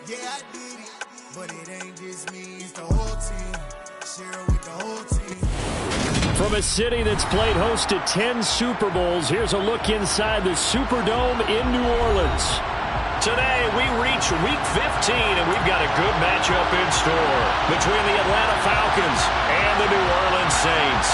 Yeah, I did it, but it ain't just me, it's the whole team. Share it with the whole team. From a city that's played host to 10 Super Bowls, here's a look inside the Superdome in New Orleans. Today, we reach Week 15, and we've got a good matchup in store between the Atlanta Falcons and the New Orleans Saints.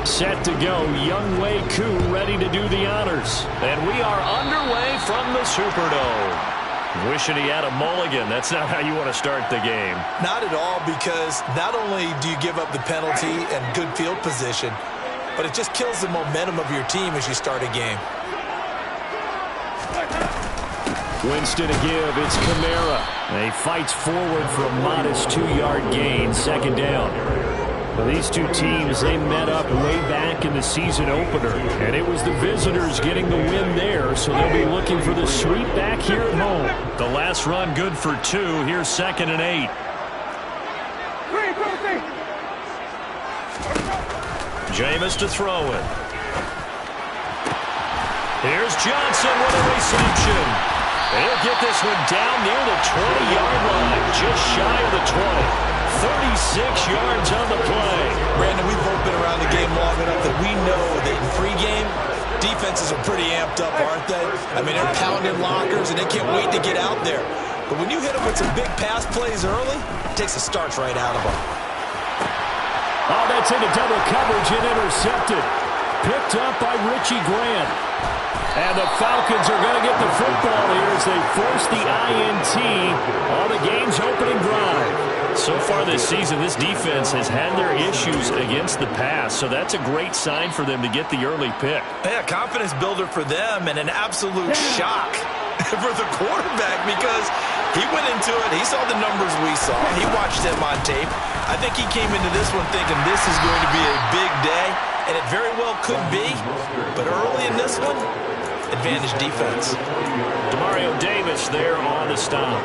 Set to go, Younghoe Koo ready to do the honors. And we are underway from the Superdome. Wishing he had a mulligan. That's not how you want to start the game. Not at all, because not only do you give up the penalty and good field position, but it just kills the momentum of your team as you start a game. Winston a give, it's Kamara. And he fights forward for a modest 2-yard gain, second down. Well, these two teams, they met up way back in the season opener, and it was the visitors getting the win there, so they'll be looking for the sweep back here at home. The last run good for 2. Here's 2nd and 8. Jameis to throw it. Here's Johnson with a reception. He'll get this one down near the 20-yard line, just shy of the 20. 36 yards on the play. Brandon, we've both been around the game long enough that we know that in pregame, defenses are pretty amped up, aren't they? I mean, they're pounding lockers, and they can't wait to get out there. But when you hit them with some big pass plays early, it takes the starch right out of them. Oh, that's into double coverage and intercepted. Picked up by Richie Grant. And the Falcons are going to get the football here as they force the INT on the game's opening drive. So far this season, this defense has had their issues against the pass, so that's a great sign for them to get the early pick. Yeah, confidence builder for them and an absolute shock for the quarterback because he went into it. He saw the numbers we saw. He watched them on tape. I think he came into this one thinking this is going to be a big day, and it very well could be. But early in this one, advantage defense. Demario Davis there on the stop.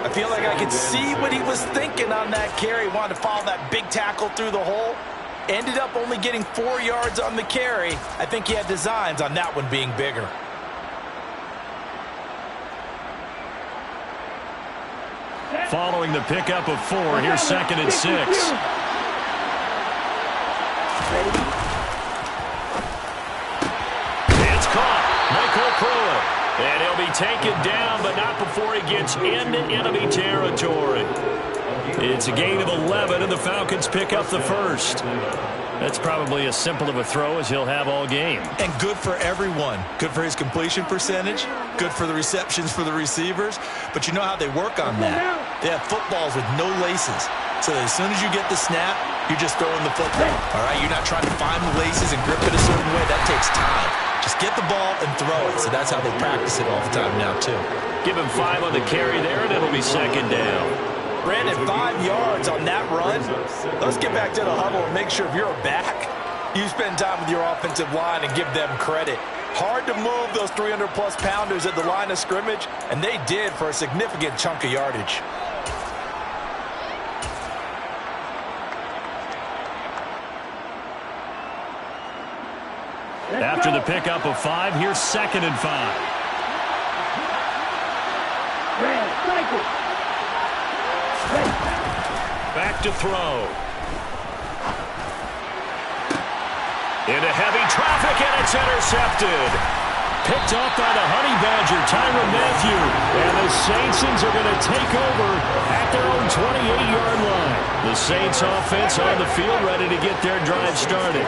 I feel like I could see what he was thinking on that carry. Wanted to follow that big tackle through the hole. Ended up only getting 4 yards on the carry. I think he had designs on that one being bigger. Following the pickup of 4, here's 2nd and 6. It's caught. Michael Pruitt. And he'll be taken down, but not before he gets into enemy territory. It's a gain of 11, and the Falcons pick up the first. That's probably as simple of a throw as he'll have all game. And good for everyone. Good for his completion percentage. Good for the receptions for the receivers. But you know how they work on that. They have footballs with no laces. So that as soon as you get the snap, you're just throwing the football. All right, you're not trying to find the laces and grip it a certain way. That takes time. Just get the ball and throw it. So that's how they practice it all the time now, too. Give him 5 on the carry there, and it'll be 2nd down. Brandon, 5 yards on that run. Let's get back to the huddle and make sure if you're a back, you spend time with your offensive line and give them credit. Hard to move those 300-plus pounders at the line of scrimmage, and they did for a significant chunk of yardage. After the pickup of 5, here's 2nd and 5. Back to throw. Into heavy traffic, and it's intercepted. Picked up by the Honey Badger, Tyrann Mathieu. And the Saints are going to take over at their own 28-yard line. The Saints offense on the field ready to get their drive started.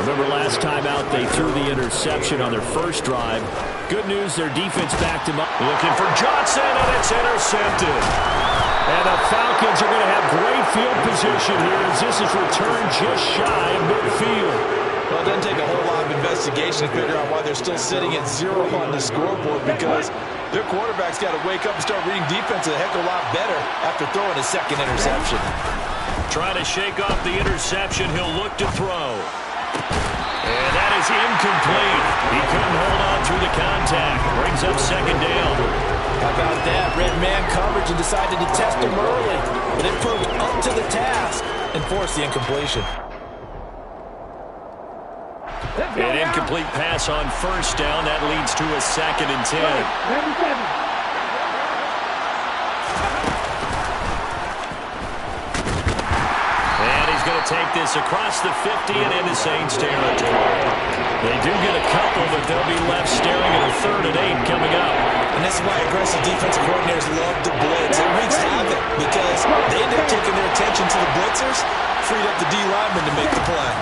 Remember last time out, they threw the interception on their first drive. Good news, their defense backed him up. Looking for Johnson, and it's intercepted. And the Falcons are going to have great field position here as this is returned just shy of midfield. Well, it doesn't take a whole lot of investigation to figure out why they're still sitting at 0 on the scoreboard because Their quarterback's got to wake up and start reading defense a heck of a lot better after throwing his second interception. Trying to shake off the interception. He'll look to throw. And that is incomplete. He couldn't hold on through the contact. Brings up second down. How about that? Red man coverage and decided to test him early. But it proved up to the task and forced the incompletion. An incomplete pass on first down. That leads to a 2nd and 10. Take this across the 50 and into Saints territory. They do get a couple, but they'll be left staring at a 3rd and 8 coming up. And this is why aggressive defensive coordinators love to blitz. It wreaks havoc because they end up taking their attention to the blitzers, freed up the D lineman to make the play.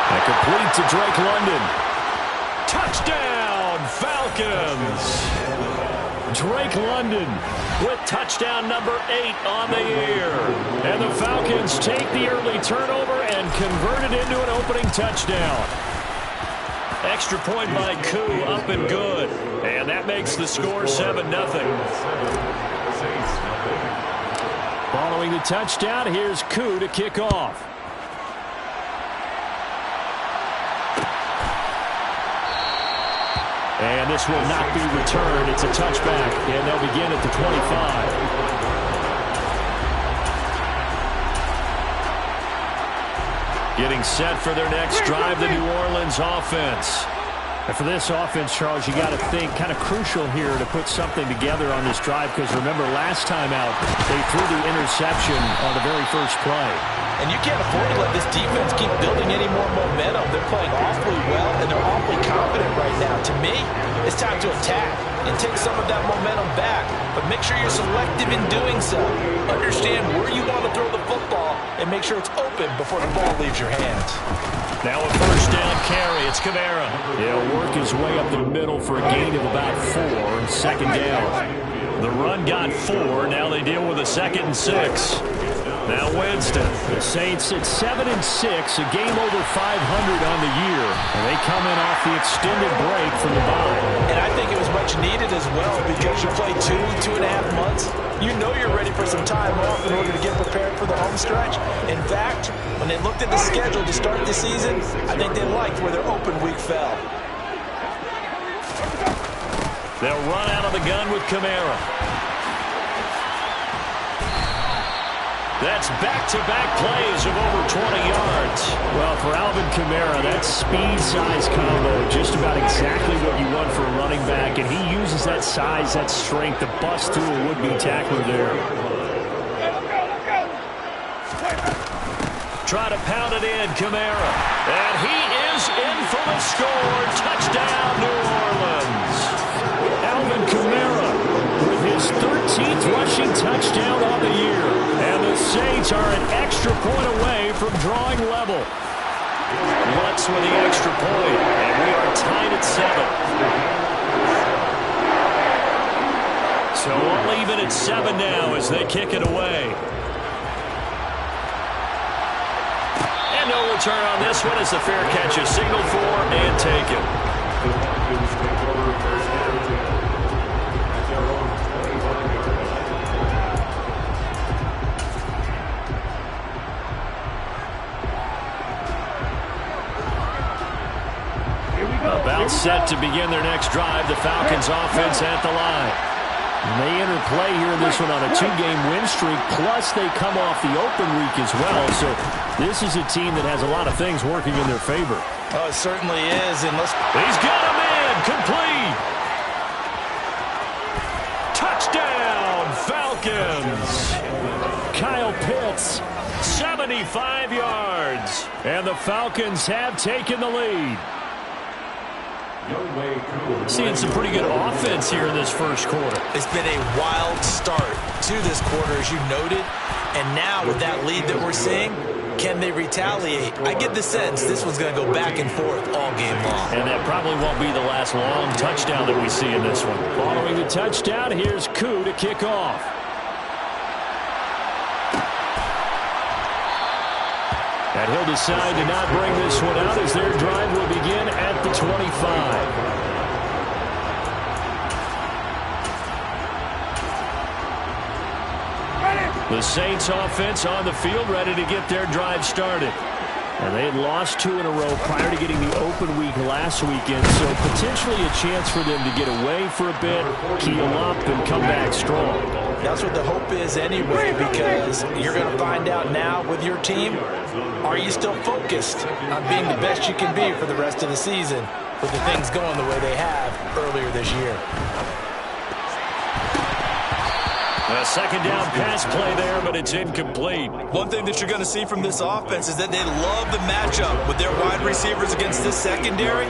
A complete to Drake London. Touchdown, Falcons! Drake London with touchdown number 8 on the year. And the Falcons take the early turnover and convert it into an opening touchdown. Extra point by Koo, up and good. And that makes the score 7-0. Following the touchdown, here's Koo to kick off. And this will not be returned. It's a touchback, and they'll begin at the 25. Getting set for their next drive, the New Orleans offense. And for this offense, Charles, you got to think kind of crucial here to put something together on this drive, because remember, last time out, they threw the interception on the very first play. And you can't afford to let this defense keep building any more momentum. They're playing awfully well, and they're awfully confident right now. To me, it's time to attack and take some of that momentum back. But make sure you're selective in doing so. Understand where you want to throw the football and make sure it's open before the ball leaves your hands. Now a first down carry. It's Kamara. He'll work his way up the middle for a gain of about 4. 2nd down. The run got 4. Now they deal with a 2nd and 6. Now Winston. The Saints at 7-6, a game over 500 on the year. And they come in off the extended break from the bye. And I think it was much needed as well, because you play 2.5 months. You know you're ready for some time off in order to get prepared for the home stretch. In fact, when they looked at the schedule to start the season, I think they liked where their open week fell. They'll run out of the gun with Kamara. That's back-to-back plays of over 20 yards. Well, for Alvin Kamara, that speed-size combo, just about exactly what you want for a running back, and he uses that size, that strength to bust through a would-be tackler there. Try to pound it in, Kamara. And he is in for the score. Touchdown, New Orleans. Alvin Kamara with his 13th rushing touchdown on the year. And the Saints are an extra point away from drawing level. Lutz with the extra point, and we are tied at 7. So all even at 7 now as they kick it away. And no return on this one as the fair catch is signaled for and taken. About set to begin their next drive. The Falcons offense at the line. And they enter play here in this one on a 2-game win streak, plus they come off the open week as well. So this is a team that has a lot of things working in their favor. Oh, it certainly is. And he's got a man complete. Touchdown, Falcons. Kyle Pitts, 75 yards. And the Falcons have taken the lead. Seeing some pretty good offense here in this first quarter. It's been a wild start to this quarter, as you noted. And now with that lead that we're seeing, can they retaliate? I get the sense this one's going to go back and forth all game long. And that probably won't be the last long touchdown that we see in this one. Following the touchdown, here's Koo to kick off. And he'll decide to not bring this one out as their drive will begin at the 25. The Saints offense on the field, ready to get their drive started. And they had lost 2 in a row prior to getting the open week last weekend, so potentially a chance for them to get away for a bit, keel up, and come back strong. That's what the hope is anyway, because you're going to find out now with your team, are you still focused on being the best you can be for the rest of the season with the things going the way they have earlier this year? A second down pass play there, but it's incomplete. One thing that you're going to see from this offense is that they love the matchup with their wide receivers against this secondary.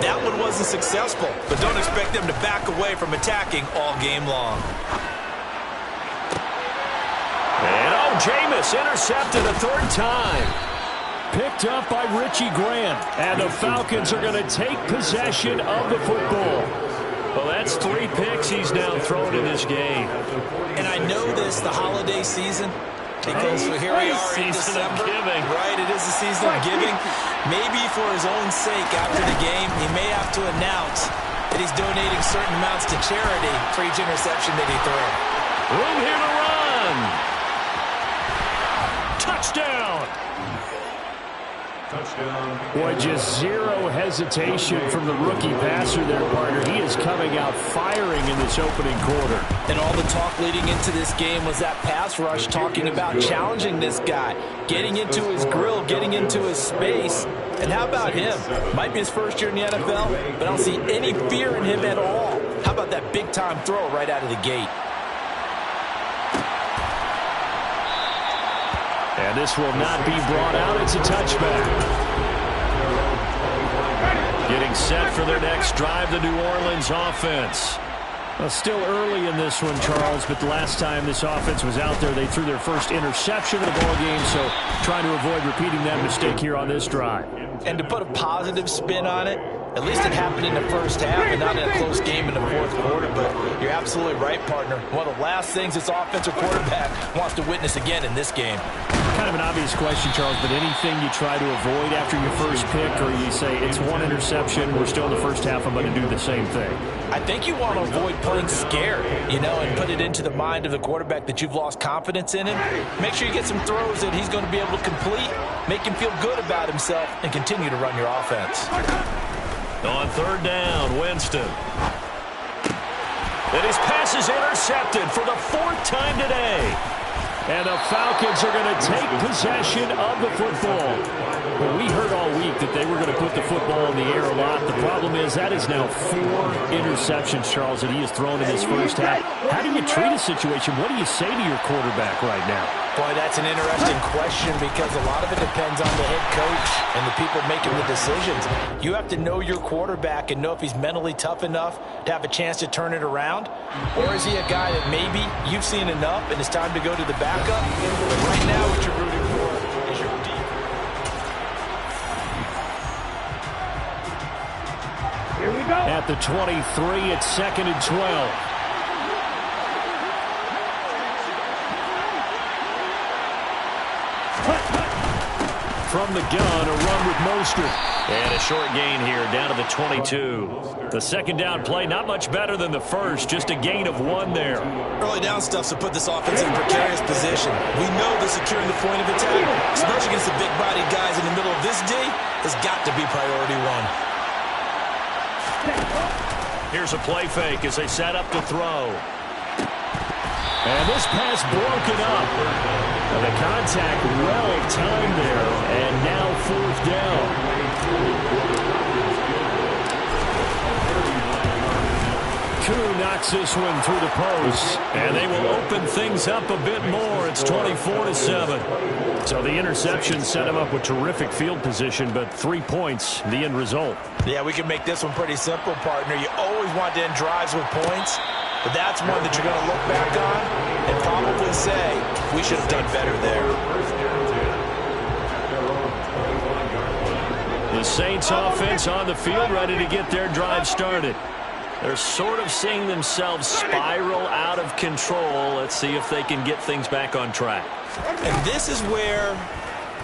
That one wasn't successful, but don't expect them to back away from attacking all game long. And Jameis intercepted a 3rd time. Picked up by Richie Grant. And the Falcons are going to take possession of the football. Well, that's 3 picks he's now thrown in this game. And I know this, the holiday season, because here we are in December. Right, it is the season of giving. Maybe for his own sake after the game, he may have to announce that he's donating certain amounts to charity for each interception that he throws. Room here to run. Touchdown. Boy, just zero hesitation from the rookie passer there, partner. He is coming out firing in this opening quarter. And all the talk leading into this game was that pass rush, talking about challenging this guy, getting into his grill, getting into his space. And how about him? Might be his first year in the NFL, but I don't see any fear in him at all. How about that big-time throw right out of the gate? And this will not be brought out. It's a touchback. Getting set for their next drive, the New Orleans offense. Well, still early in this one, Charles, but the last time this offense was out there, they threw their first interception of the ball game, so trying to avoid repeating that mistake here on this drive. And to put a positive spin on it, at least it happened in the first half and not in a close game in the 4th quarter. But you're absolutely right, partner. One of the last things this offensive quarterback wants to witness again in this game. Kind of an obvious question, Charles, but anything you try to avoid after your first pick, or you say it's 1 interception, we're still in the first half, I'm going to do the same thing? I think you want to avoid playing scared, and put it into the mind of the quarterback that you've lost confidence in him. Make sure you get some throws that he's going to be able to complete, make him feel good about himself, and continue to run your offense. On 3rd down, Winston. And his pass is intercepted for the 4th time today. And the Falcons are going to take possession of the football. Well, we heard all week that they were going to put the football in the air a lot. The problem is that is now 4 interceptions, Charles, that he has thrown in this first half. How do you treat a situation? What do you say to your quarterback right now? Boy, that's an interesting question, because a lot of it depends on the head coach and the people making the decisions. You have to know your quarterback and know if he's mentally tough enough to have a chance to turn it around, or is he a guy that maybe you've seen enough and it's time to go to the backup? But right now what you're rooting for is your defense. Here we go. At the 23, it's 2nd and 12. From the gun, a run with Mostert. And a short gain here, down to the 22. The 2nd down play, not much better than the first, just a gain of 1 there. Early down stuff's to put this offense in a precarious position. We know that securing the point of attack, especially against the big-bodied guys in the middle of this D, has got to be priority 1. Here's a play fake as they set up to throw. And this pass broken up. And the contact well timed there. And now 4th down. Koo knocks this one through the post. And they will open things up a bit more. It's 24-7. So the interception set him up with terrific field position, but 3 points, the end result. Yeah, we can make this one pretty simple, partner. You always want to end drives with points. But that's one that you're going to look back on and probably say, we should have done better there. The Saints offense on the field, ready to get their drive started. They're sort of seeing themselves spiral out of control. Let's see if they can get things back on track. And this is where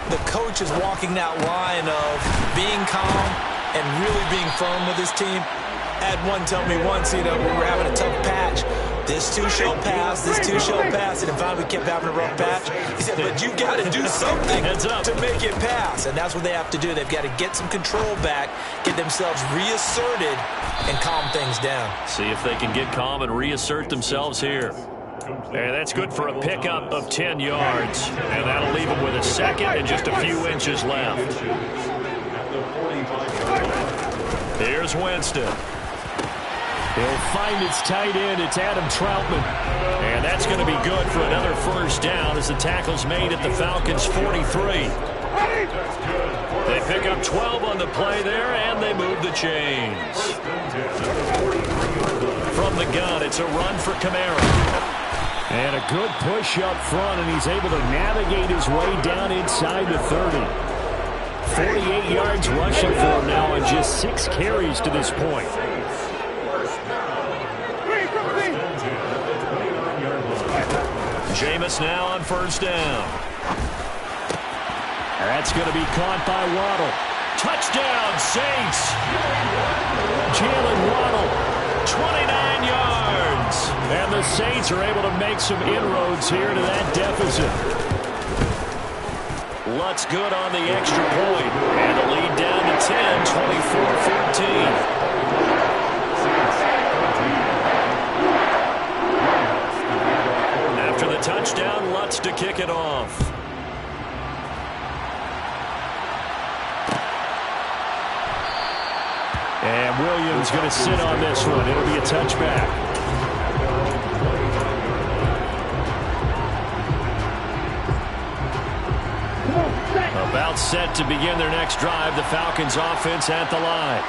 the coach is walking that line of being calm and really being firm with his team. I had one tell me once, we were having a tough patch. This too shall pass. This too shall pass. And finally we kept having a rough patch. He said, but you got to do something to make it pass. And that's what they have to do. They've got to get some control back, get themselves reasserted, and calm things down. See if they can get calm and reassert themselves here. And that's good for a pickup of 10 yards. And that'll leave them with a second and just a few inches left. Here's Winston. He'll find its tight end. It's Adam Troutman. And that's going to be good for another first down as the tackle's made at the Falcons' 43. They pick up 12 on the play there, and they move the chains. From the gun, it's a run for Kamara. And a good push up front, and he's able to navigate his way down inside the 30. 48 yards rushing for him now on just 6 carries to this point. Jameis now on first down. That's going to be caught by Waddle. Touchdown, Saints. Jalen Waddle, 29 yards. And the Saints are able to make some inroads here to that deficit. Lutz good on the extra point. And the lead down to 10, 24-14. After the touchdown, Lutz to kick it off. And Williams going to sit on this one. It'll be a touchback. About set to begin their next drive. The Falcons offense at the line.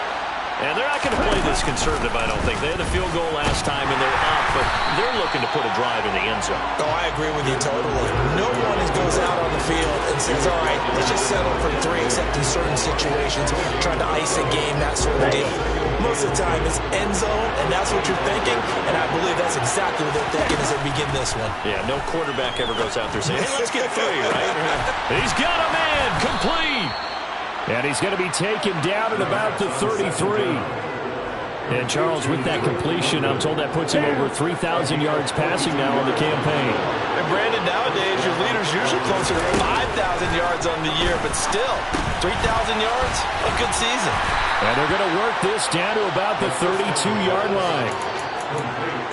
And they're not going to play this conservative, I don't think. They had a field goal last time, and they're up, but they're looking to put a drive in the end zone. Oh, I agree with you totally. No one goes out on the field and says, all right, let's just settle for 3, except in certain situations, trying to ice a game, that sort of deal. Most of the time, it's end zone, and that's what you're thinking, and I believe that's exactly what they're thinking as they begin this one. Yeah, no quarterback ever goes out there saying, hey, let's get 3, right? He's got a man, complete. And he's going to be taken down at about the 33. And Charles, with that completion, I'm told that puts him over 3,000 yards passing now on the campaign. And Brandon, nowadays, your leader's usually closer to 5,000 yards on the year, but still, 3,000 yards, a good season. And they're going to work this down to about the 32-yard line.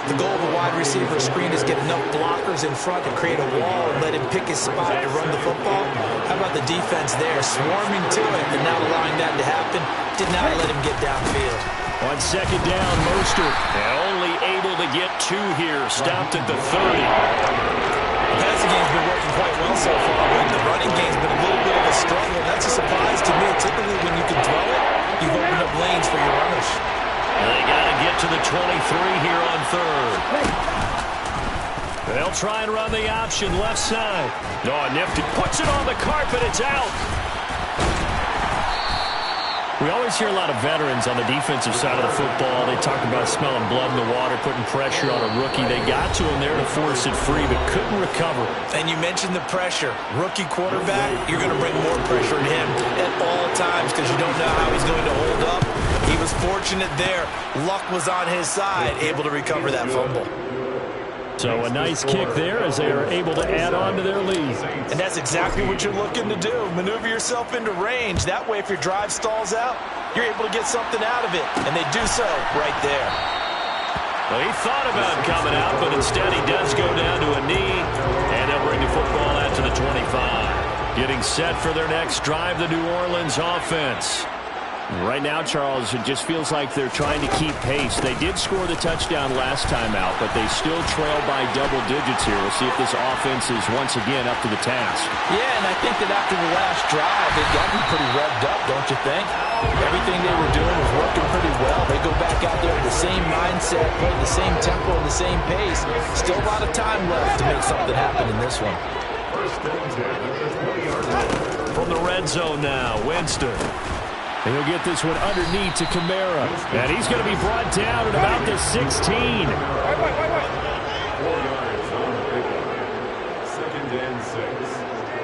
The goal of a wide receiver screen is get enough blockers in front to create a wall and let him pick his spot to run the football. How about the defense there, swarming to it and not allowing that to happen? Did not let him get downfield. On second down, Mostert, only able to get 2 here, stopped at the 30. The passing game's been working quite well so far, but the running game's been a little bit of a struggle. That's a surprise to me. Typically, when you can throw it, you've opened up lanes for your runners. They got to get to the 23 here on third. They'll try and run the option left side. Oh, nifty. Puts it on the carpet. It's out. We always hear a lot of veterans on the defensive side of the football. They talk about smelling blood in the water, putting pressure on a rookie. They got to him there to force it free, but couldn't recover. And you mentioned the pressure. Rookie quarterback, you're going to bring more pressure on him at all times because you don't know how he's going to hold up. He was fortunate there. Luck was on his side, able to recover that fumble. So a nice kick there as they are able to add on to their lead. And that's exactly what you're looking to do. Maneuver yourself into range. That way, if your drive stalls out, you're able to get something out of it. And they do so right there. Well, he thought about coming out, but instead he does go down to a knee. And they'll bring the football out to the 25. Getting set for their next drive, the New Orleans offense. Right now, Charles, it just feels like they're trying to keep pace. They did score the touchdown last time out, but they still trail by double digits here. We'll see if this offense is once again up to the task. Yeah, and I think that after the last drive, they got me pretty revved up, don't you think? Everything they were doing was working pretty well. They go back out there with the same mindset, playing the same tempo and the same pace. Still a lot of time left to make something happen in this one. From the red zone now, Winston. And he'll get this one underneath to Kamara. And he's going to be brought down at about the 16. Second and 6.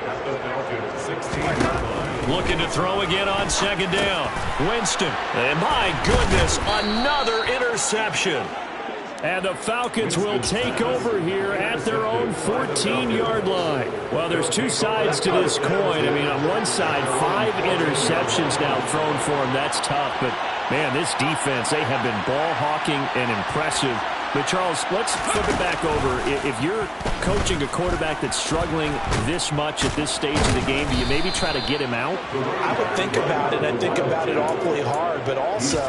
At the Falcons, 16. Looking to throw again on second down. Winston. And my goodness, another interception. And the Falcons will take over here at their own 14-yard line. Well, there's two sides to this coin. I mean, on one side, 5 interceptions now thrown for them. That's tough. But, man, this defense, they have been ball hawking and impressive. But, Charles, let's flip it back over. If you're coaching a quarterback that's struggling this much at this stage of the game, do you maybe try to get him out? I would think about it. I think about it awfully hard. But also,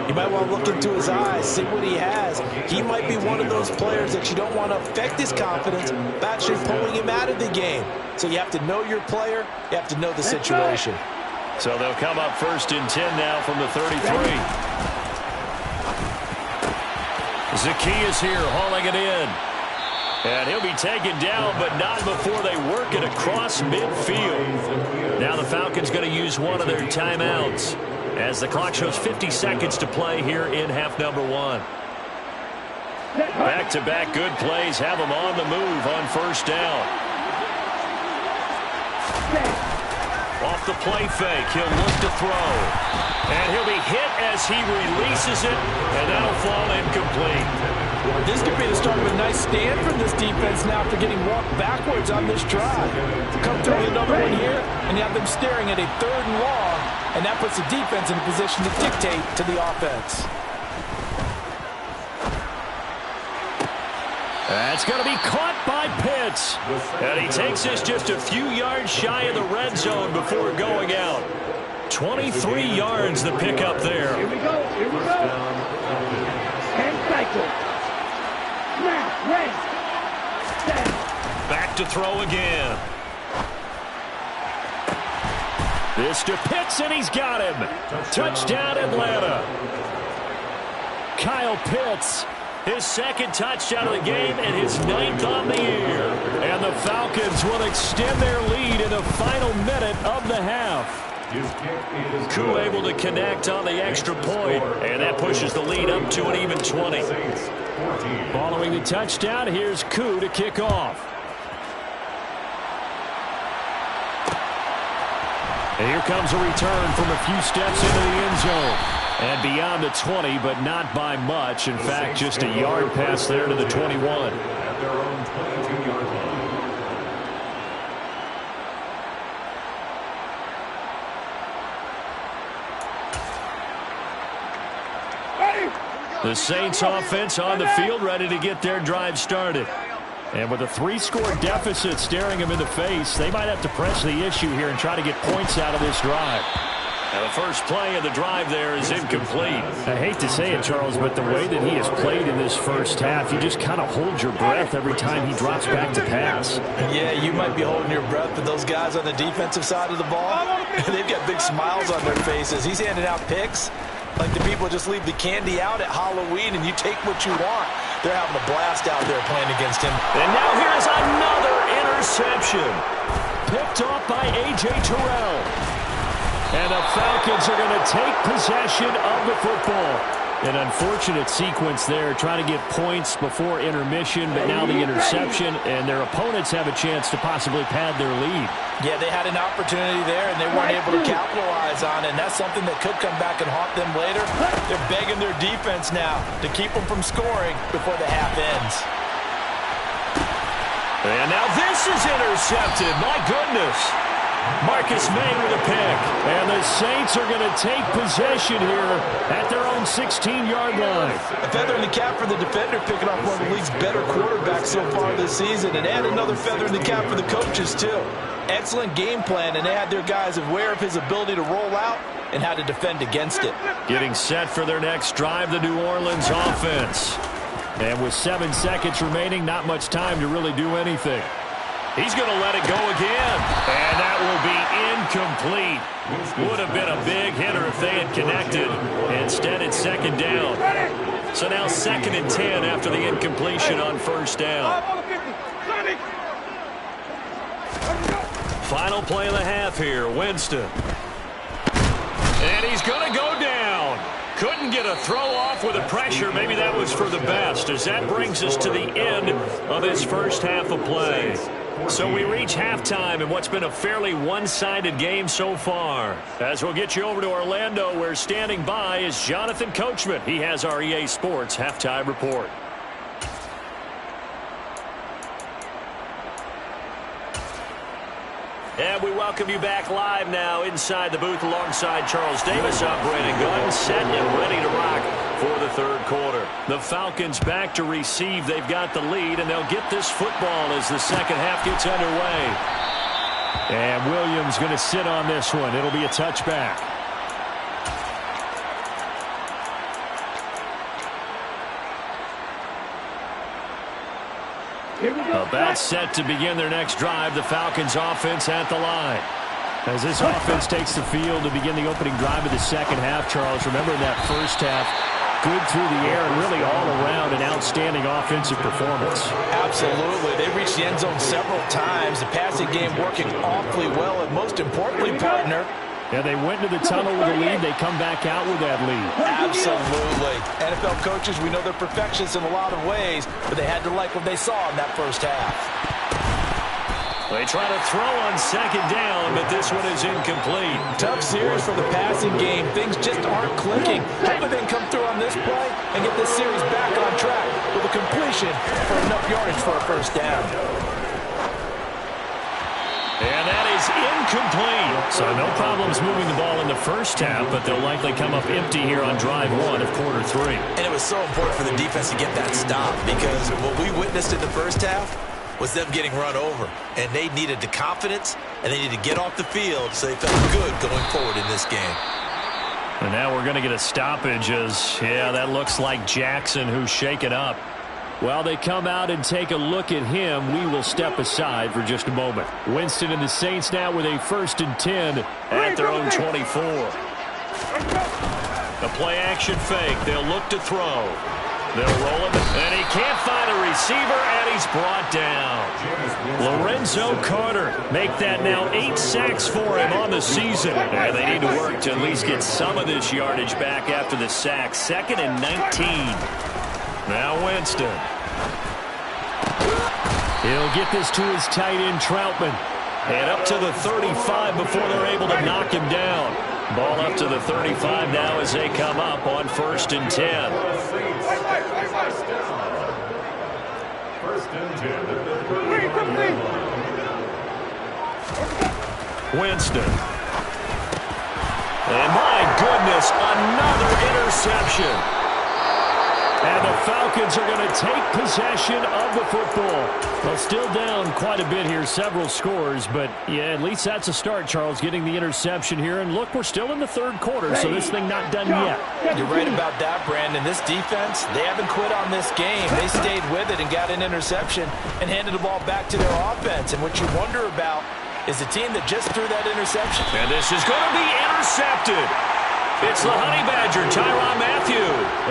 you might want to look into his eyes, see what he has. He might be one of those players that you don't want to affect his confidence by actually pulling him out of the game. So you have to know your player. You have to know the situation. So they'll come up 1st and 10 now from the 33. Zacchaeus here hauling it in. And he'll be taken down, but not before they work it across midfield. Now the Falcons going to use one of their timeouts as the clock shows 50 seconds to play here in half number 1. Back-to-back good plays have them on the move on 1st down. Off the play fake, he'll look to throw. And he'll be hit as he releases it, and that'll fall incomplete. This could be the start of a nice stand from this defense now after getting walked backwards on this drive. Come through with another one here, and you have them staring at a 3rd and long, and that puts the defense in a position to dictate to the offense. That's going to be caught by Pitts. And he takes this just a few yards shy of the red zone before going out. 23 yards the pickup there. Here we go. Here we go. 10 cycles. Snap. Ready. Set. Back to throw again. This to Pitts, and he's got him. Touchdown, Atlanta. Kyle Pitts. His 2nd touchdown of the game and his 9th on the year. And the Falcons will extend their lead in the final minute of the half. Koo able to connect on the extra point, and that pushes the lead up to an even 20. Following the touchdown, here's Koo to kick off. And here comes a return from a few steps into the end zone. And beyond the 20, but not by much. In fact, just a yard pass there to the 21. At their own 22-yard line. The Saints offense on the field, ready to get their drive started. And with a 3-score deficit staring them in the face, they might have to press the issue here and try to get points out of this drive. And the first play of the drive there is incomplete. I hate to say it, Charles, but the way that he has played in this first half, you just kind of hold your breath every time he drops back to pass. Yeah, you might be holding your breath, but those guys on the defensive side of the ball, they've got big smiles on their faces. He's handing out picks like the people just leave the candy out at Halloween and you take what you want. They're having a blast out there playing against him. And now here's another interception. Picked off by A.J. Terrell. And the Falcons are going to take possession of the football. An unfortunate sequence there, trying to get points before intermission, but now the interception, and their opponents have a chance to possibly pad their lead. Yeah, they had an opportunity there, and they weren't able to capitalize on it, and that's something that could come back and haunt them later. They're begging their defense now to keep them from scoring before the half ends. And now this is intercepted. My goodness. Marcus May with a pick. And the Saints are going to take possession here at their own 16-yard line. A feather in the cap for the defender, picking off one of the league's better quarterbacks so far this season. And add another feather in the cap for the coaches, too. Excellent game plan, and they had their guys aware of his ability to roll out and how to defend against it. Getting set for their next drive, the New Orleans offense. And with 7 seconds remaining, not much time to really do anything. He's going to let it go again. And that will be incomplete. Would have been a big hitter if they had connected. Instead, it's 2nd down. So now 2nd and 10 after the incompletion on 1st down. Final play of the half here, Winston. And he's going to go down. Couldn't get a throw off with the pressure. Maybe that was for the best, as that brings us to the end of this first half of play. So we reach halftime in what's been a fairly one-sided game so far. As we'll get you over to Orlando, where standing by is Jonathan Coachman. He has our EA Sports halftime report. And we welcome you back live now inside the booth alongside Charles Davis. I'm Brandon Gunn, set and ready to rock for the third quarter. The Falcons back to receive. They've got the lead, and they'll get this football as the second half gets underway. And Williams going to sit on this one. It'll be a touchback. About set to begin their next drive. The Falcons offense at the line. As this offense takes the field to begin the opening drive of the second half, Charles, remember in that first half, good through the air and really all around an outstanding offensive performance. Absolutely. They reached the end zone several times. The passing game working awfully well, and most importantly, partner, yeah, they went to the tunnel with a lead. They come back out with that lead. Absolutely. NFL coaches, we know they're perfectionists in a lot of ways, but they had to like what they saw in that first half. They try to throw on second down, but this one is incomplete. Tough series for the passing game. Things just aren't clicking. Hopefully they can come through on this play and get this series back on track with a completion for enough yardage for a first down. And that is incomplete. So no problems moving the ball in the first half, but they'll likely come up empty here on drive one of quarter three. And it was so important for the defense to get that stop, because what we witnessed in the first half was them getting run over. And they needed the confidence, and they needed to get off the field so they felt good going forward in this game. And now we're going to get a stoppage as, yeah, that looks like Jackson who's shaken up. While they come out and take a look at him, we will step aside for just a moment. Winston and the Saints now with a 1st and 10 at their own 24. The play action fake. They'll look to throw. They'll roll him, and he can't find a receiver, and he's brought down. Lorenzo Carter make that now 8 sacks for him on the season. And they need to work to at least get some of this yardage back after the sack. 2nd and 19. Now Winston. He'll get this to his tight end, Troutman. And up to the 35 before they're able to knock him down. Ball up to the 35 now as they come up on 1st and 10. Winston. And my goodness, another interception. And the Falcons are going to take possession of the football. Well, still down quite a bit here, several scores, but yeah, at least that's a start, Charles, getting the interception here. And look, we're still in the third quarter, so this thing not done yet. You're right about that, Brandon. This defense, they haven't quit on this game. They stayed with it and got an interception and handed the ball back to their offense. And what you wonder about is the team that just threw that interception. And this is going to be intercepted. It's the Honey Badger, Tyrann Mathieu.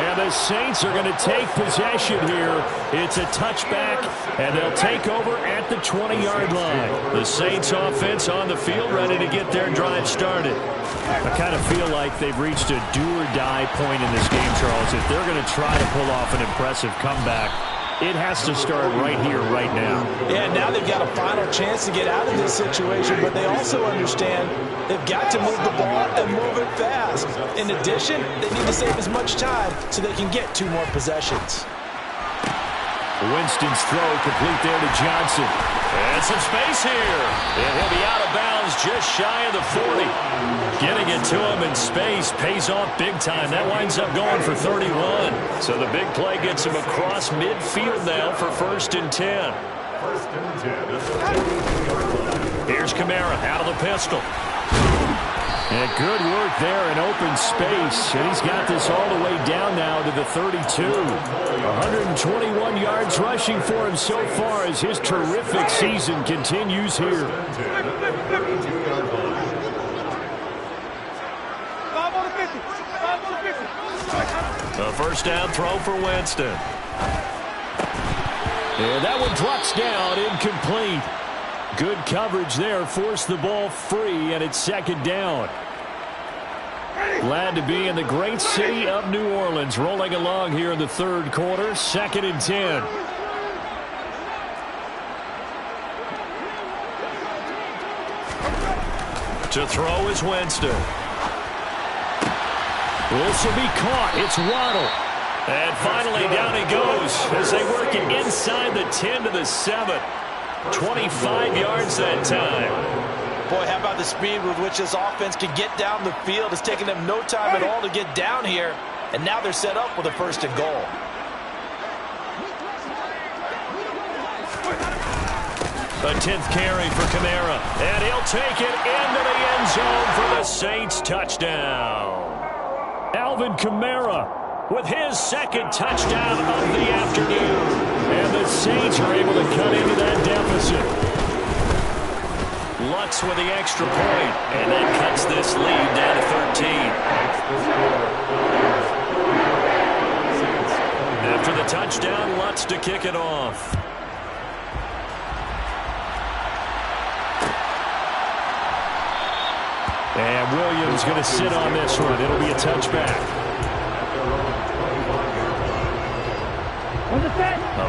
And the Saints are going to take possession here. It's a touchback, and they'll take over at the 20-yard line. The Saints offense on the field ready to get their drive started. I kind of feel like they've reached a do-or-die point in this game, Charles. If they're going to try to pull off an impressive comeback, it has to start right here, right now. Yeah, now they've got a final chance to get out of this situation, but they also understand they've got to move the ball and move it fast. In addition, they need to save as much time so they can get 2 more possessions. Winston's throw complete there to Johnson. And some space here. And he'll be out of bounds just shy of the 40. Getting it to him in space pays off big time. That winds up going for 31. So the big play gets him across midfield now for 1st and 10. Here's Kamara out of the pistol. And good work there in open space. And he's got this all the way down now to the 32. 121 yards rushing for him so far as his terrific season continues here. A 1st down throw for Winston. And that one drops down, incomplete. Good coverage there, forced the ball free, and it's 2nd down. Glad to be in the great city of New Orleans, rolling along here in the third quarter, 2nd and 10. To throw is Winston. This will be caught. It's Waddle. And finally down he goes as they work it inside the 10 to the 7. 25 yards that time. Boy, how about the speed with which this offense can get down the field? It's taken them no time at all to get down here, and now they're set up with a 1st and goal. A 10th carry for Kamara, and he'll take it into the end zone for the Saints touchdown. Alvin Kamara with his 2nd touchdown of the afternoon, and the Saints are able to cut into that deficit. Lutz with the extra point, and that cuts this lead down to 13. After the touchdown, Lutz to kick it off. And Williams going to sit on this one. It'll be a touchback.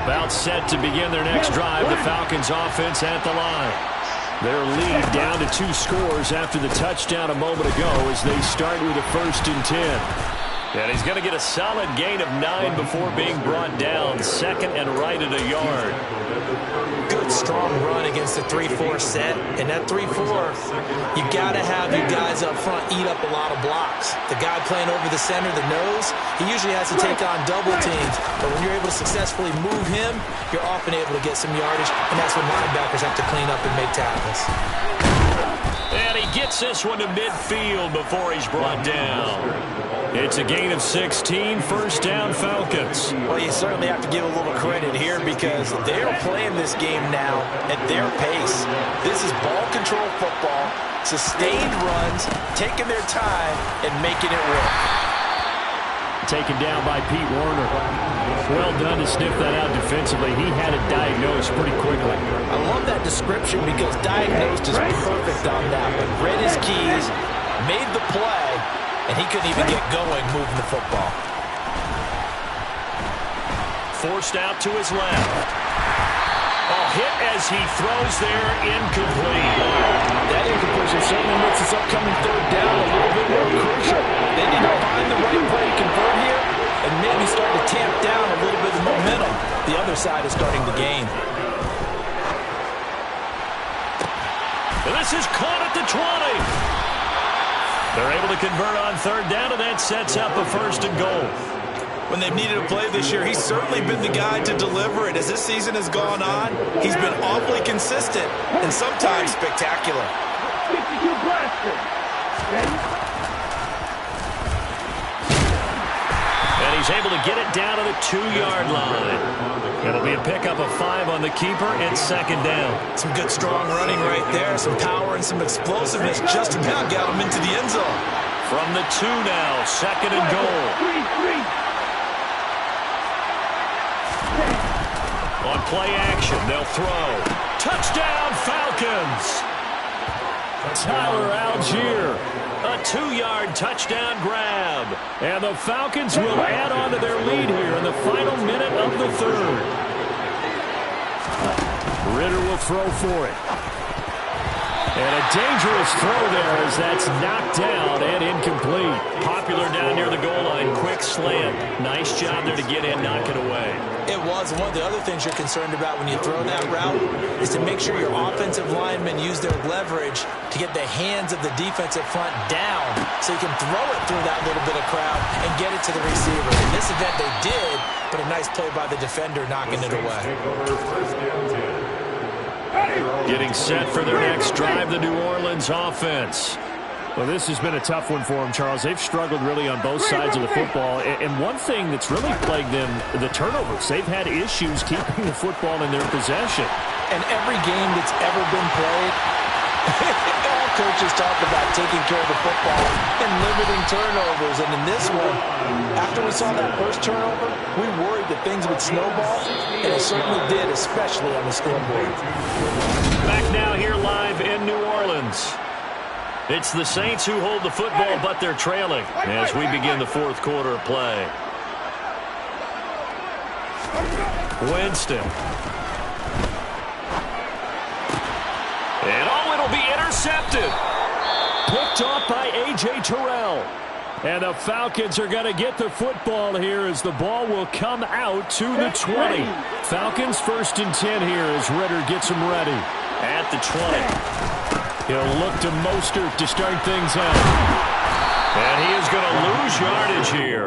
About set to begin their next drive. The Falcons offense at the line. Their lead down to 2 scores after the touchdown a moment ago as they start with a 1st and 10. And he's going to get a solid gain of 9 before being brought down. 2nd and right at a yard. Good, strong run against the 3-4 set. And that 3-4, you got to have your guys up front eat up a lot of blocks. The guy playing over the center, the nose, he usually has to take on double teams. But when you're able to successfully move him, you're often able to get some yardage. And that's when linebackers have to clean up and make tackles. And he gets this one to midfield before he's brought down. It's a gain of 16, 1st down Falcons. Well, you certainly have to give a little credit here because they're playing this game now at their pace. This is ball control football, sustained runs, taking their time, and making it work. Taken down by Pete Werner. Well done to sniff that out defensively. He had it diagnosed pretty quickly. I love that description because diagnosed is perfect on that one. Read his keys, made the play, and he couldn't even get going moving the football. Forced out to his left. Oh, hit as he throws there, incomplete. That incompletion certainly makes this upcoming 3rd down a little bit more crucial. They need to find the right play to convert here and maybe start to tamp down a little bit of momentum. The other side is starting the game. This is caught at the 20. They're able to convert on 3rd down, and that sets up a 1st and goal. When they've needed a play this year, he's certainly been the guy to deliver it. As this season has gone on, he's been awfully consistent and sometimes spectacular. 52 blaster. Ready? And he's able to get it down to the 2-yard line. It'll be a pickup of 5 on the keeper and 2nd down. Some good strong running right there. Some power and some explosiveness just about got him into the end zone. From the 2 now, 2nd and goal. 3-3. On play action, they'll throw. Touchdown, Falcons! Tyler Algier, a 2-yard touchdown grab. And the Falcons will add on to their lead here in the final minute of the 3rd. Ritter will throw for it. And a dangerous throw there as that's knocked down and incomplete. Popular down near the goal line. Quick slant. Nice job there to get in, knock it away. It was. And one of the other things you're concerned about when you throw that route is to make sure your offensive linemen use their leverage to get the hands of the defensive front down so you can throw it through that little bit of crowd and get it to the receiver. In this event, they did, but a nice play by the defender knocking it away. Getting set for their next drive, the New Orleans offense. Well, this has been a tough one for them, Charles. They've struggled really on both sides of the football. And one thing that's really plagued them, the turnovers. They've had issues keeping the football in their possession. And every game that's ever been played, all coaches talk about taking care of the football and limiting turnovers. And in this one, after we saw that first turnover, we worried that things would snowball, and it certainly did, especially on the scoreboard. Back now here live in New Orleans. It's the Saints who hold the football, but they're trailing as we begin the 4th quarter of play. Winston. And it'll be intercepted. Picked off by A.J. Terrell. And the Falcons are going to get the football here as the ball will come out to the 20. Falcons 1st and 10 here as Ritter gets them ready at the 20. He'll look to Mostert to start things out. And he is going to lose yardage here.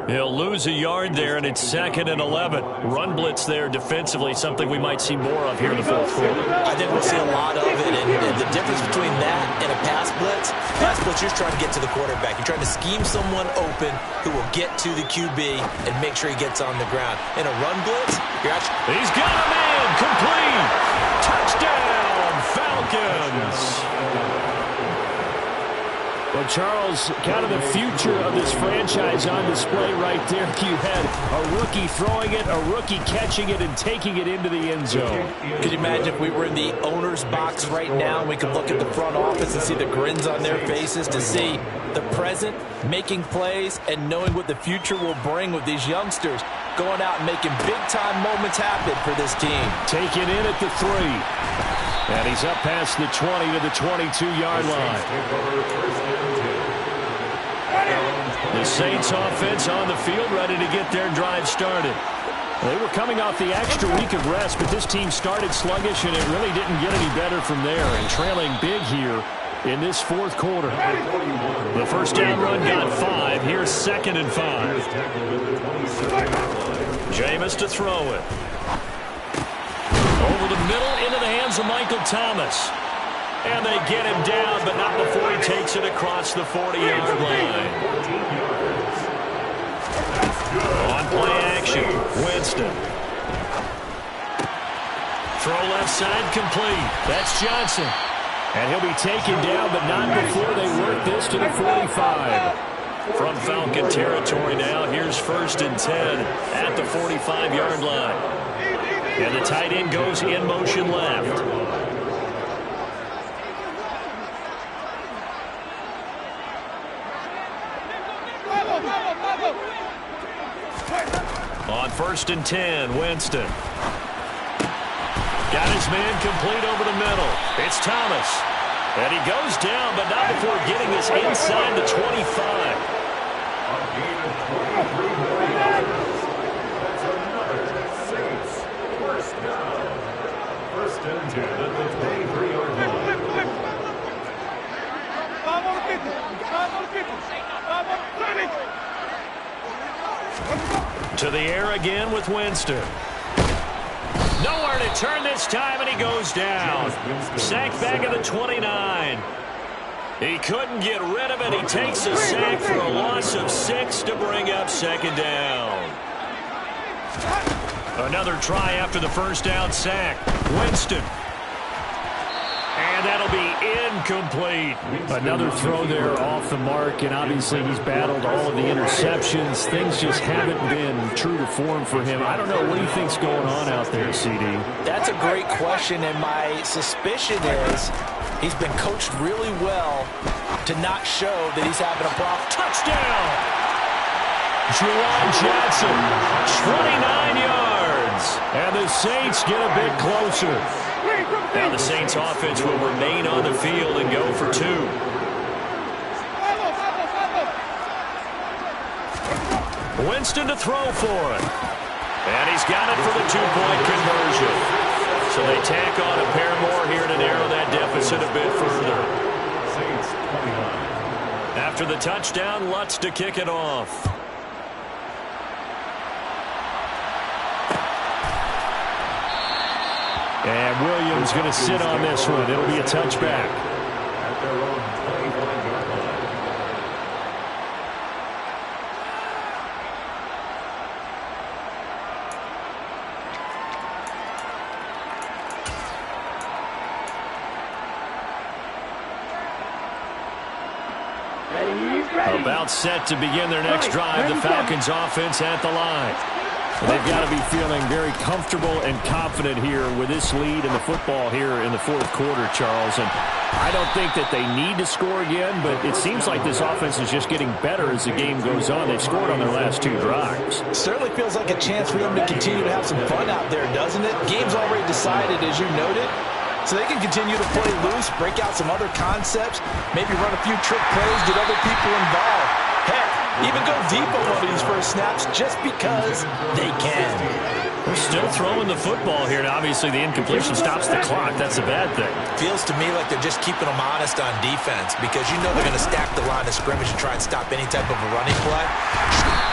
He'll lose a yard there, and it's 2nd and 11. Run blitz there defensively, something we might see more of here in the fourth quarter. I think we'll see a lot of it, and the difference between that and a pass blitz, you're trying to get to the quarterback. You're trying to scheme someone open who will get to the QB and make sure he gets on the ground. In a run blitz, you're actually... He's got a man, complete, touchdown, Falcons. Well, Charles, kind of the future of this franchise on display right there. You had a rookie throwing it, a rookie catching it, and taking it into the end zone. Could you imagine if we were in the owner's box right now and we could look at the front office and see the grins on their faces, to see the present making plays and knowing what the future will bring with these youngsters going out and making big-time moments happen for this team. Taken in at the 3. And he's up past the 20 to the 22-yard line. The Saints offense on the field, ready to get their drive started. They were coming off the extra week of rest, but this team started sluggish, and it really didn't get any better from there. And trailing big here in this fourth quarter. The first down run got 5. Here's 2nd and 5. Jameis to throw it. Over the middle, into the hands of Michael Thomas. And they get him down, but not before he takes it across the 40-yard line. On play action, Winston. Throw left side complete. That's Johnson. And he'll be taken down, but not before they work this to the 45. From Falcon territory now, here's 1st and 10 at the 45-yard line. And the tight end goes in motion left. On 1st and 10, Winston. Got his man complete over the middle. It's Thomas. And he goes down, but not before getting this inside the 25. To the air again with Winston. Nowhere to turn this time, and he goes down. Sacked back at the 29. He couldn't get rid of it. He takes a sack for a loss of 6 to bring up 2nd down. Another try after the first down sack. Winston. And that'll be incomplete. Another throw there off the mark, and obviously he's battled all of the interceptions. Things just haven't been true to form for him. I don't know. What do you think's going on out there, CD? That's a great question, and my suspicion is he's been coached really well to not show that he's having a problem. Touchdown! Juwan Johnson, 29 yards. And the Saints get a bit closer. Now the Saints offense will remain on the field and go for 2. Winston to throw for it. And he's got it for the 2-point conversion. So they tack on a pair more here to narrow that deficit a bit further. After the touchdown, Lutz to kick it off. And Williams going to sit on this one. It'll be a touchback. About set to begin their next drive. The Falcons offense at the line. They've got to be feeling very comfortable and confident here with this lead in the football here in the fourth quarter, Charles. And I don't think that they need to score again, but it seems like this offense is just getting better as the game goes on. They've scored on their last 2 drives. Certainly feels like a chance for them to continue to have some fun out there, doesn't it? Game's already decided, as you noted. So they can continue to play loose, break out some other concepts, maybe run a few trick plays, get other people involved. Heck, even go deep on one of these first snaps just because they can. They're still throwing the football here, and obviously the incompletion stops the clock. That's a bad thing. Feels to me like they're just keeping them honest on defense because you know they're going to stack the line of scrimmage and try and stop any type of a running play.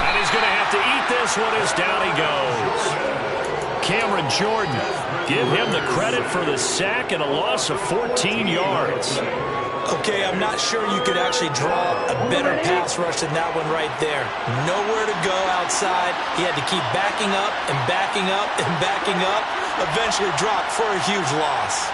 And he's going to have to eat this one as down he goes. Cameron Jordan, give him the credit for the sack and a loss of 14 yards. Okay, I'm not sure you could actually draw a better pass rush than that one right there. Nowhere to go outside. He had to keep backing up and backing up and backing up. Eventually dropped for a huge loss.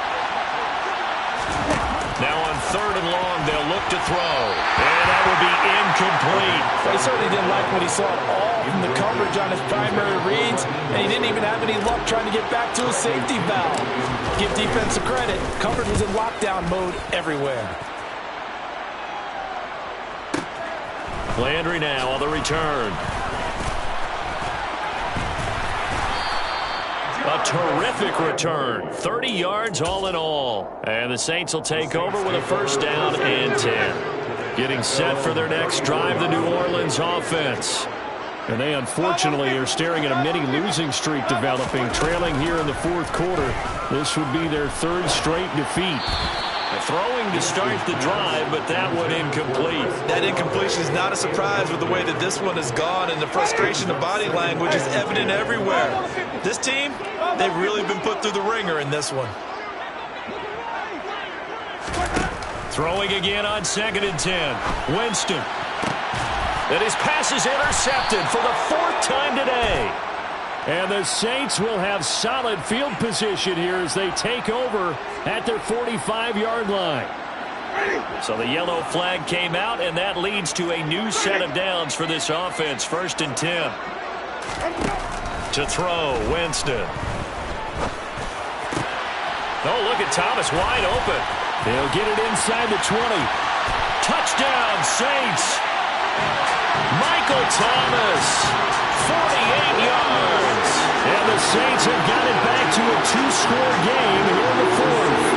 Now on 3rd and long, they'll look to throw. And that will be incomplete. Well, he certainly didn't like what he saw at all from the coverage on his primary reads, and he didn't even have any luck trying to get back to his safety valve. Give defense a credit. Coverage was in lockdown mode everywhere. Landry now on the return. A terrific return. 30 yards all in all. And the Saints will take over with a 1st down and 10. Getting set for their next drive, the New Orleans offense. And they unfortunately are staring at a mini losing streak developing, trailing here in the 4th quarter. This would be their 3rd straight defeat. Throwing to start the drive, but that one incomplete. That incompletion is not a surprise with the way that this one has gone, and the frustration of body language is evident everywhere. This team, they've really been put through the ringer in this one. Throwing again on 2nd and 10. Winston. And his pass is intercepted for the 4th time today. And the Saints will have solid field position here as they take over at their 45-yard line. So the yellow flag came out, and that leads to a new set of downs for this offense. 1st and 10. To throw, Winston. Oh, look at Thomas wide open. They'll get it inside the 20. Touchdown, Saints. Michael Thomas, 48 yards. And the Saints have got it back to a 2-score game here in the 4th.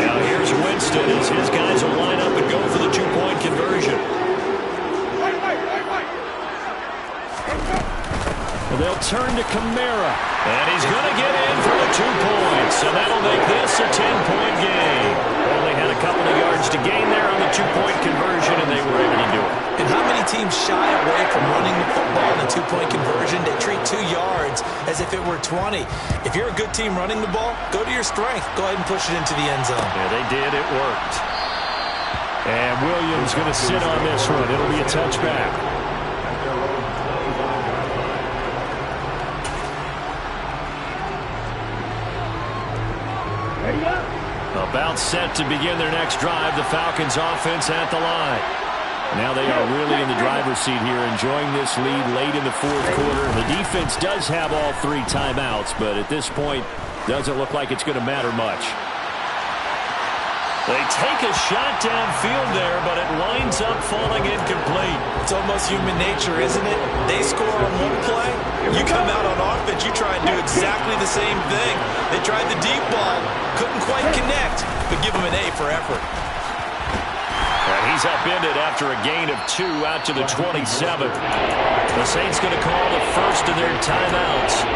Now here's Winston as his guys will line up and go for the 2-point conversion. And they'll turn to Kamara. And he's going to get in for the 2 points. And that'll make this a 10-point game. Only had a couple of yards to gain there on the 2-point conversion, and they were able to do it. And how many teams shy away from running the football in a 2-point conversion? They treat 2 yards as if it were 20. If you're a good team running the ball, go to your strength. Go ahead and push it into the end zone. Yeah, they did. It worked. And Williams going to sit on this one. It'll be a touchback. About set to begin their next drive. The Falcons offense at the line. Now they are really in the driver's seat here, enjoying this lead late in the 4th quarter. The defense does have all 3 timeouts, but at this point, doesn't look like it's going to matter much. They take a shot downfield there, but it winds up falling incomplete. It's almost human nature, isn't it? They score on one play. You come out on offense, you try and do exactly the same thing. They tried the deep ball, couldn't quite connect, but give them an A for effort. And he's upended after a gain of 2 out to the 27. The Saints going to call the first of their timeouts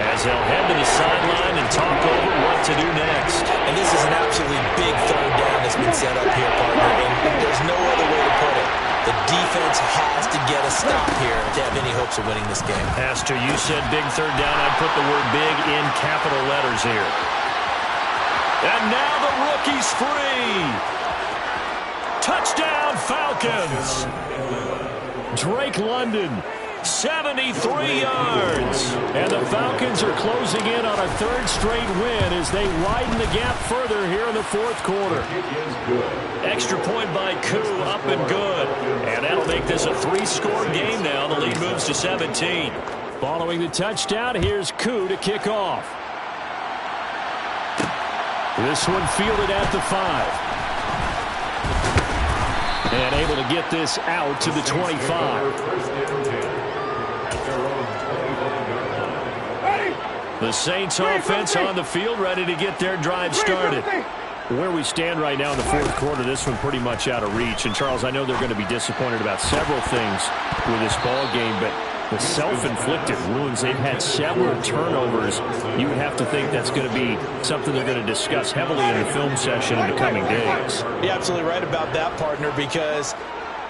as they'll head to the sideline and talk over what to do next. And this is an absolutely big 3rd down that's been set up here, partner, and there's no other way to put it. The defense has to get a stop here to have any hopes of winning this game. Pastor, you said big 3rd down. I'd put the word big in capital letters here. And now the rookie's free. Touchdown, Falcons. Drake London, 73 yards. And the Falcons are closing in on a 3rd straight win as they widen the gap further here in the 4th quarter. Extra point by Koo, up and good. And that'll make this a 3-score game now. The lead moves to 17. Following the touchdown, here's Koo to kick off. This one fielded at the 5. And able to get this out to the 25. The Saints offense on the field, ready to get their drive started. Where we stand right now in the fourth quarter, this one pretty much out of reach. And, Charles, I know they're going to be disappointed about several things with this ball game, but the self-inflicted wounds, they've had several turnovers. You would have to think that's going to be something they're going to discuss heavily in the film session in the coming days. You're absolutely right about that, partner, because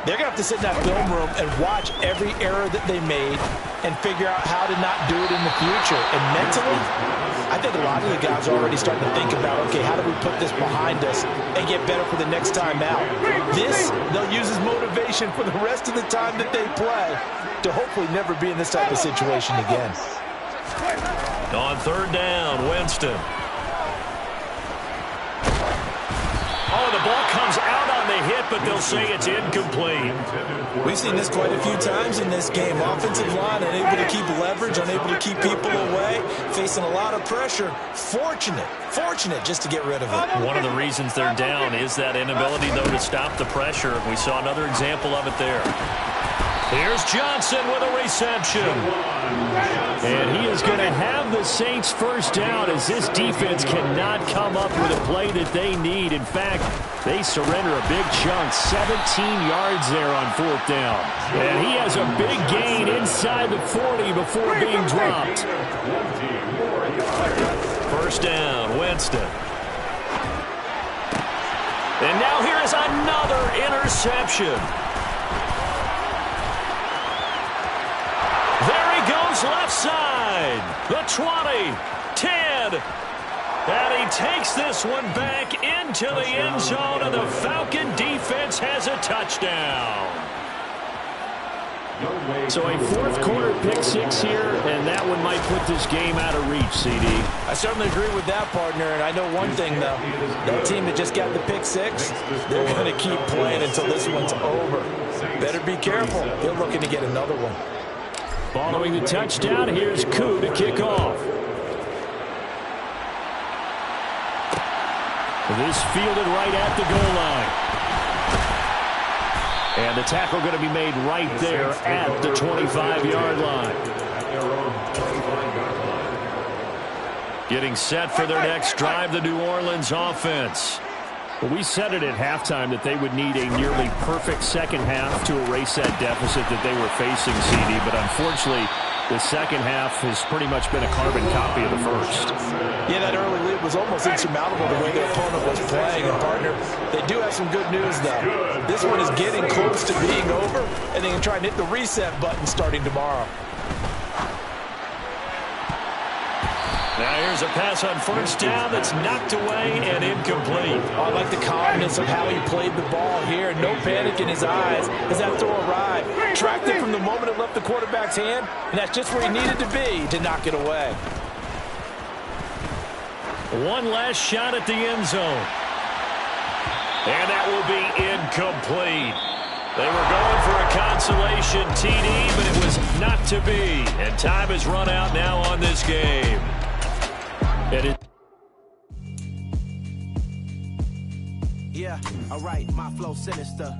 they're going to have to sit in that film room and watch every error that they made and figure out how to not do it in the future. And mentally, I think a lot of the guys are already starting to think about, okay, how do we put this behind us and get better for the next time out? This, they'll use as motivation for the rest of the time that they play to hopefully never be in this type of situation again. On third down, Winston. Oh, the ball comes out on the hit, but they'll say it's incomplete. We've seen this quite a few times in this game. Offensive line unable to keep leverage, unable to keep people away, facing a lot of pressure. Fortunate just to get rid of it. One of the reasons they're down is that inability, though, to stop the pressure. We saw another example of it there. Here's Johnson with a reception. And he is going to have the Saints first down as this defense cannot come up with a play that they need. In fact, they surrender a big chunk, 17 yards there on fourth down. And he has a big gain inside the 40 before being dropped. First down, Winston. And now here is another interception. Left side, the 20, 10, and he takes this one back into the end zone, and the Falcon defense has a touchdown. So a fourth quarter pick six here, and that one might put this game out of reach, CD. I certainly agree with that, partner, and I know one thing, though. That team that just got the pick six, they're going to keep playing until this one's over. Better be careful. They're looking to get another one. Following the touchdown, here's Koo to kick off. This fielded right at the goal line. And the tackle going to be made right there at the 25-yard line. Getting set for their next drive, the New Orleans offense. Well, we said it at halftime that they would need a nearly perfect second half to erase that deficit that they were facing, CD. But unfortunately, the second half has pretty much been a carbon copy of the first. Yeah, that early lead was almost insurmountable the way their opponent was playing. And, partner, they do have some good news, though. This one is getting close to being over, and they can try and hit the reset button starting tomorrow. Now here's a pass on first down that's knocked away and incomplete. I like the calmness of how he played the ball here. No panic in his eyes as that throw arrived. Tracked it from the moment it left the quarterback's hand, and that's just where he needed to be to knock it away. One last shot at the end zone. And that will be incomplete. They were going for a consolation TD, but it was not to be. And time has run out now on this game. Yeah, alright, my flow sinister.